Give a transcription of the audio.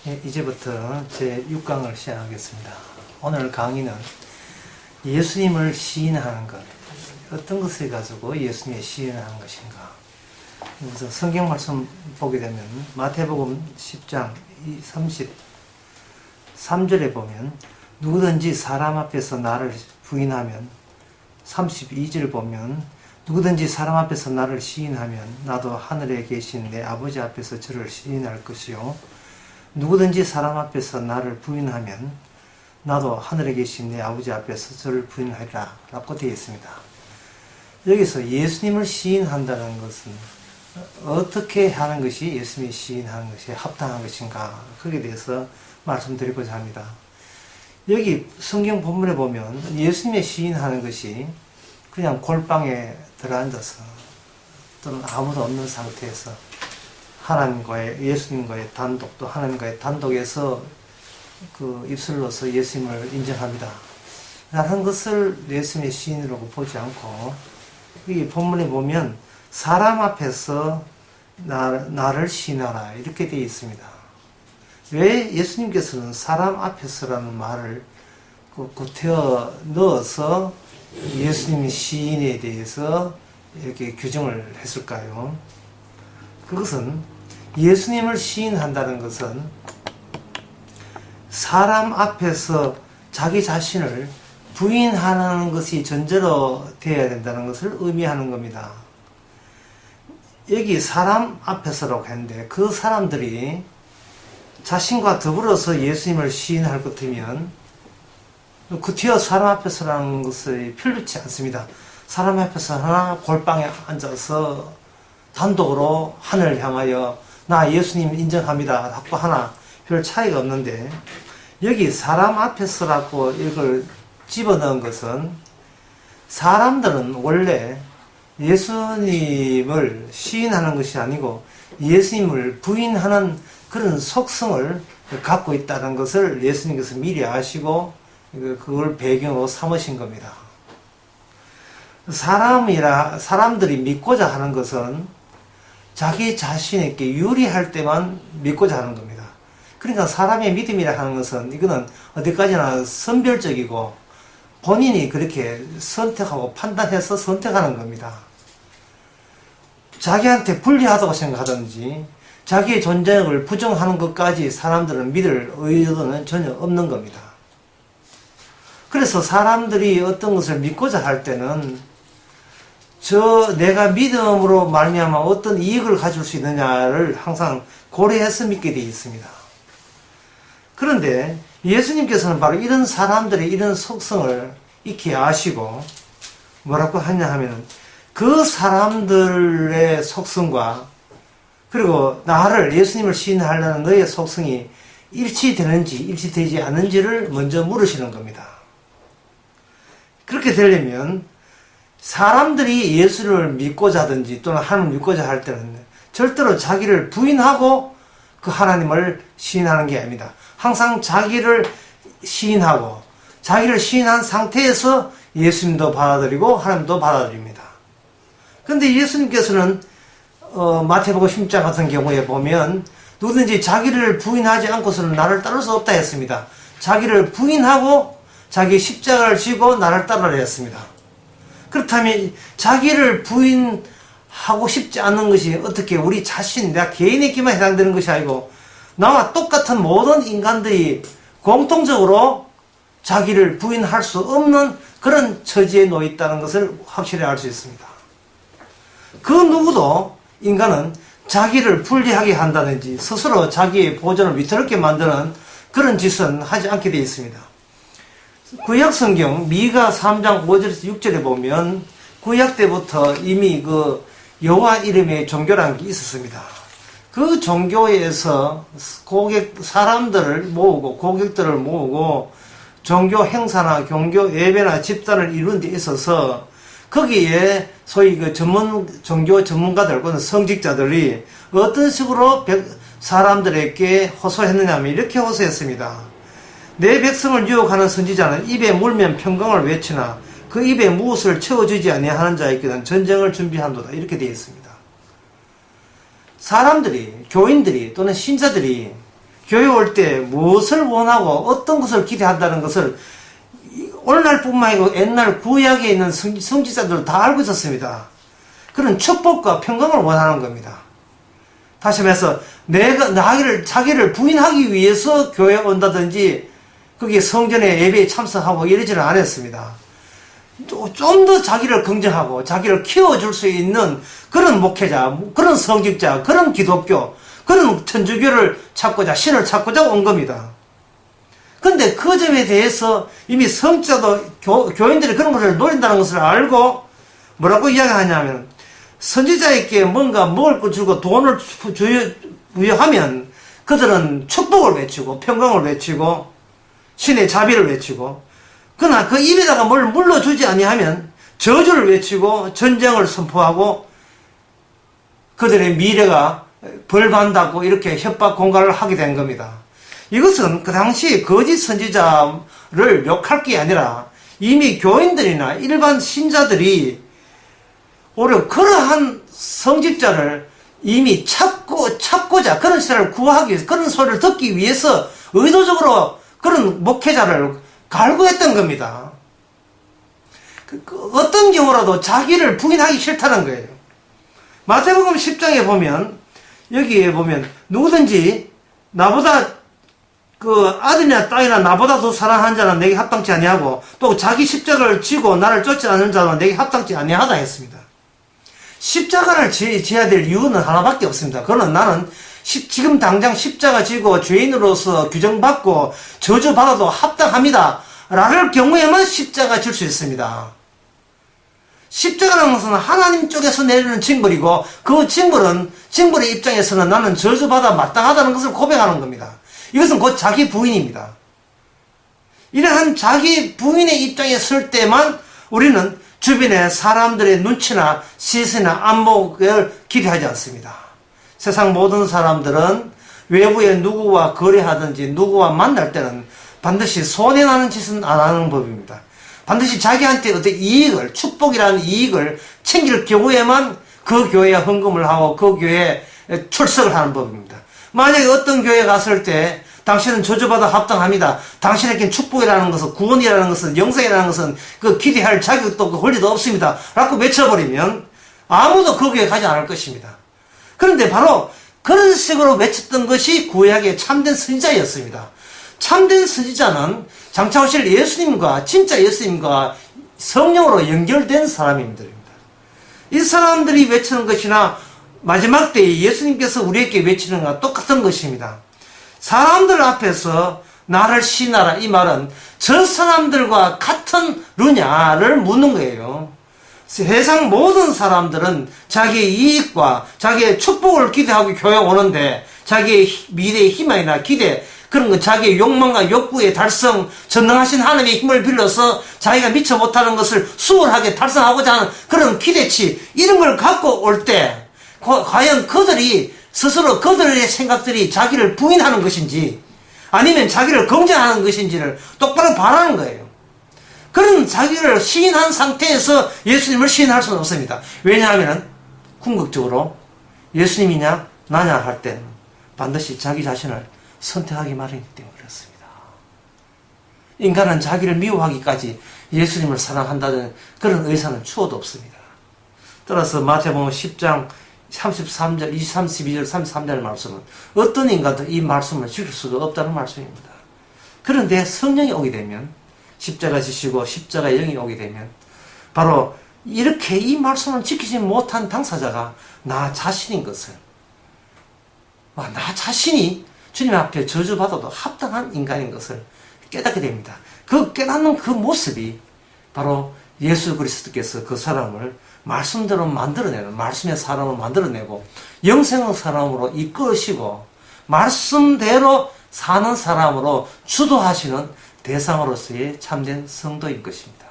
이제부터 제 6강을 시작하겠습니다. 오늘 강의는 예수님을 시인하는 것, 어떤 것을 가지고 예수님의 시인을 하는 것인가. 우선 성경 말씀 보게 되면 마태복음 10장 33절에 보면 누구든지 사람 앞에서 나를 부인하면, 32절 보면 누구든지 사람 앞에서 나를 시인하면 나도 하늘에 계신 내 아버지 앞에서 저를 시인할 것이요, 누구든지 사람 앞에서 나를 부인하면 나도 하늘에 계신 내 아버지 앞에서 저를 부인하리라 라고 되어 있습니다. 여기서 예수님을 시인한다는 것은 어떻게 하는 것이 예수님이 시인하는 것이 합당한 것인가, 거기에 대해서 말씀드리고자 합니다. 여기 성경 본문에 보면 예수님의 시인하는 것이 그냥 골방에 들어앉아서 또는 아무도 없는 상태에서 하나님과의, 예수님과의 단독, 또 하나님과의 단독에서 그 입술로서 예수님을 인정합니다 라는 것을 예수님의 시인이라고 보지 않고, 이 본문에 보면 사람 앞에서 나를 시인하라 이렇게 되어 있습니다. 왜 예수님께서는 사람 앞에서라는 말을 구태여 넣어서 예수님의 시인에 대해서 이렇게 규정을 했을까요? 그것은 예수님을 시인한다는 것은 사람 앞에서 자기 자신을 부인하는 것이 전제로 되어야 된다는 것을 의미하는 겁니다. 여기 사람 앞에서라고 했는데 그 사람들이 자신과 더불어서 예수님을 시인할 것 같으면 구태여 사람 앞에서라는 것이 필요치 않습니다. 사람 앞에서 하나 골방에 앉아서 단독으로 하늘을 향하여 나 예수님 인정합니다 라고 하나 별 차이가 없는데, 여기 사람 앞에서라고 이걸 집어넣은 것은 사람들은 원래 예수님을 시인하는 것이 아니고 예수님을 부인하는 그런 속성을 갖고 있다는 것을 예수님께서 미리 아시고 그걸 배경으로 삼으신 겁니다. 사람들이 믿고자 하는 것은 자기 자신에게 유리할 때만 믿고자 하는 겁니다. 그러니까 사람의 믿음이라 하는 것은 이거는 어디까지나 선별적이고 본인이 그렇게 선택하고 판단해서 선택하는 겁니다. 자기한테 불리하다고 생각하든지 자기의 존재를 부정하는 것까지 사람들은 믿을 의도는 전혀 없는 겁니다. 그래서 사람들이 어떤 것을 믿고자 할 때는 내가 믿음으로 말미암아 어떤 이익을 가질 수 있느냐를 항상 고려해서 믿게 되어 있습니다. 그런데 예수님께서는 바로 이런 사람들의 이런 속성을 익히 아시고 뭐라고 하냐 하면, 그 사람들의 속성과 그리고 예수님을 시인하려는 너의 속성이 일치되는지 일치되지 않는지를 먼저 물으시는 겁니다. 그렇게 되려면 사람들이 예수를 믿고자 하든지 또는 하나님을 믿고자 할 때는 절대로 자기를 부인하고 그 하나님을 시인하는 게 아닙니다. 항상 자기를 시인하고 자기를 시인한 상태에서 예수님도 받아들이고 하나님도 받아들입니다. 그런데 예수님께서는 마태복음 10장 같은 경우에 보면 누구든지 자기를 부인하지 않고서는 나를 따를 수 없다 했습니다. 자기를 부인하고 자기 십자가를 지고 나를 따르라 했습니다. 그렇다면 자기를 부인하고 싶지 않는 것이 어떻게 우리 자신, 내가 개인에게만 해당되는 것이 아니고 나와 똑같은 모든 인간들이 공통적으로 자기를 부인할 수 없는 그런 처지에 놓여 있다는 것을 확실히 알 수 있습니다. 그 누구도 인간은 자기를 불리하게 한다든지 스스로 자기의 보존을 위태롭게 만드는 그런 짓은 하지 않게 되어 있습니다. 구약 성경 미가 3장 5절에서 6절에 보면 구약 때부터 이미 그 여호와 이름의 종교라는 게 있었습니다. 그 종교에서 사람들을 모으고 고객들을 모으고 종교 행사나 종교 예배나 집단을 이루는 데 있어서 거기에 소위 그 종교 전문가들, 성직자들이 어떤 식으로 사람들에게 호소했느냐 하면 이렇게 호소했습니다. 내 백성을 유혹하는 선지자는 입에 물면 평강을 외치나 그 입에 무엇을 채워주지 아니하는 자에게는 전쟁을 준비한도다 이렇게 되어 있습니다. 사람들이, 교인들이 또는 신자들이 교회 올 때 무엇을 원하고 어떤 것을 기대한다는 것을 오늘날뿐만 아니고 옛날 구약에 있는 성지자들 다 알고 있었습니다. 그런 축복과 평강을 원하는 겁니다. 다시 말해서 자기를 부인하기 위해서 교회에 온다든지 거기에 성전에 예배에 참석하고 이러지는 않았습니다. 좀 더 자기를 긍정하고 자기를 키워줄 수 있는 그런 목회자, 그런 성직자, 그런 기독교, 그런 천주교를 찾고자, 신을 찾고자 온 겁니다. 근데 그 점에 대해서 이미 성자도 교인들이 그런 것을 노린다는 것을 알고 뭐라고 이야기하냐면, 선지자에게 뭔가 먹을 거 주고 돈을 부여하면 그들은 축복을 외치고 평강을 외치고 신의 자비를 외치고, 그러나 그 입에다가 뭘 물러주지 아니하면 저주를 외치고 전쟁을 선포하고 그들의 미래가 벌받는다고 이렇게 협박 공갈을 하게 된 겁니다. 이것은 그 당시 거짓 선지자를 욕할 게 아니라 이미 교인들이나 일반 신자들이 오히려 그러한 성직자를 이미 찾고자 그런 시대를 구하기 위해서, 그런 소리를 듣기 위해서 의도적으로 그런 목회자를 갈구했던 겁니다. 어떤 경우라도 자기를 부인하기 싫다는 거예요. 마태복음 10장에 보면, 여기에 보면 누구든지 나보다 아들이나 딸이나 나보다 더 사랑하는 자는 내게 합당치 아니하고, 또 자기 십자가를 지고 나를 쫓지 않는 자는 내게 합당치 아니하다 했습니다. 십자가를 지어야 될 이유는 하나밖에 없습니다. 그거는 나는 지금 당장 십자가 지고 죄인으로서 규정받고 저주받아도 합당합니다 라는 경우에만 십자가 질 수 있습니다. 십자가라는 것은 하나님 쪽에서 내리는 징벌이고, 그 징벌의 입장에서는 나는 저주받아 마땅하다는 것을 고백하는 겁니다. 이것은 곧 자기 부인입니다. 이러한 자기 부인의 입장에 설 때만 우리는 주변의 사람들의 눈치나 시선이나 안목을 기대하지 않습니다. 세상 모든 사람들은 외부에 누구와 거래하든지 누구와 만날 때는 반드시 손해나는 짓은 안 하는 법입니다. 반드시 자기한테 어떤 이익을, 축복이라는 이익을 챙길 경우에만 그 교회에 헌금을 하고 그 교회에 출석을 하는 법입니다. 만약에 어떤 교회에 갔을 때 당신은 저주받아 합당합니다, 당신에겐 축복이라는 것은, 구원이라는 것은, 영생이라는 것은 그 기대할 자격도 그 권리도 없습니다 라고 외쳐버리면 아무도 그 교회에 가지 않을 것입니다. 그런데 바로 그런 식으로 외쳤던 것이 구약의 참된 선지자였습니다. 참된 선지자는 장차 오실 예수님과, 진짜 예수님과 성령으로 연결된 사람입니다. 이 사람들이 외치는 것이나 마지막 때에 예수님께서 우리에게 외치는 것과 똑같은 것입니다. 사람들 앞에서 나를 시인하라, 이 말은 저 사람들과 같은 루냐를 묻는 거예요. 세상 모든 사람들은 자기의 이익과 자기의 축복을 기대하고 교회에 오는데, 자기의 미래의 희망이나 기대, 그런 거, 자기의 욕망과 욕구의 달성, 전능하신 하나님의 힘을 빌려서 자기가 미처 못하는 것을 수월하게 달성하고자 하는 그런 기대치, 이런 걸 갖고 올 때 과연 그들이 스스로 그들의 생각들이 자기를 부인하는 것인지 아니면 자기를 긍정하는 것인지를 똑바로 바라는 거예요. 그런 자기를 시인한 상태에서 예수님을 시인할 수는 없습니다. 왜냐하면 궁극적으로 예수님이냐 나냐 할 때는 반드시 자기 자신을 선택하기 마련이기 때문에 그렇습니다. 인간은 자기를 미워하기까지 예수님을 사랑한다는 그런 의사는 추호도 없습니다. 따라서 마태복음 10장 33절, 32절, 33절 말씀은 어떤 인간도 이 말씀을 지킬 수가 없다는 말씀입니다. 그런데 성령이 오게 되면, 십자가 지시고 십자가 영이 오게 되면 바로 이렇게 이 말씀을 지키지 못한 당사자가 나 자신인 것을, 나 자신이 주님 앞에 저주받아도 합당한 인간인 것을 깨닫게 됩니다. 그 깨닫는 그 모습이 바로 예수 그리스도께서 그 사람을 말씀대로 만들어내는, 말씀의 사람을 만들어내고 영생의 사람으로 이끄시고 말씀대로 사는 사람으로 주도하시는 대상으로서의 참된 성도인 것입니다.